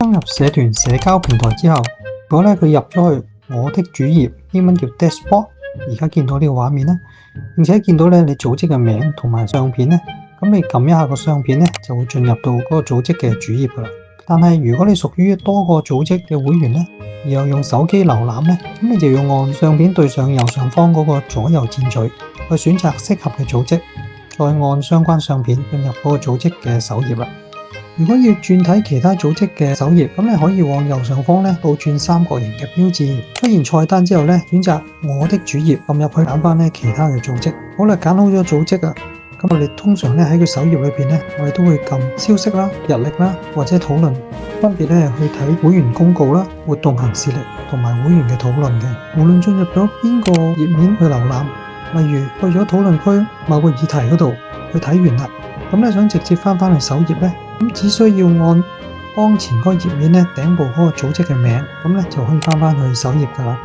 登入社團社交平台之後，如果咧佢入咗去我的主頁，英文叫 Dashboard， 而家見到呢個畫面啦，並且見到咧你組織嘅名同埋相片咧，咁你撳一下個相片咧，就會進入到嗰個組織嘅主頁噶啦。但係如果你屬於多個組織嘅會員咧，而又用手機瀏覽咧，咁你就要按相片對上右上方嗰個左右箭嘴去選擇適合嘅組織，再按相關相片進入嗰個組織嘅首頁啦。如果要轉睇其他組織嘅首頁，咁你可以往右上方咧倒轉三角形嘅標誌，出現菜單之後咧，選擇我的主頁，撳入去揀翻咧其他嘅組織。好啦，揀好咗組織啊，咁我哋通常咧喺個首頁裏邊咧，我哋都會撳消息啦、日曆啦或者討論，分別咧去睇會員公告啦、活動行事曆同埋會員嘅討論嘅。無論進入咗邊個頁面去瀏覽，例如去咗討論區某個議題嗰度去睇完啦，咁咧想直接翻去首頁咧，咁只需要按當前嗰個頁面咧頂部嗰個組織嘅名，咁咧就可以翻去首頁噶啦。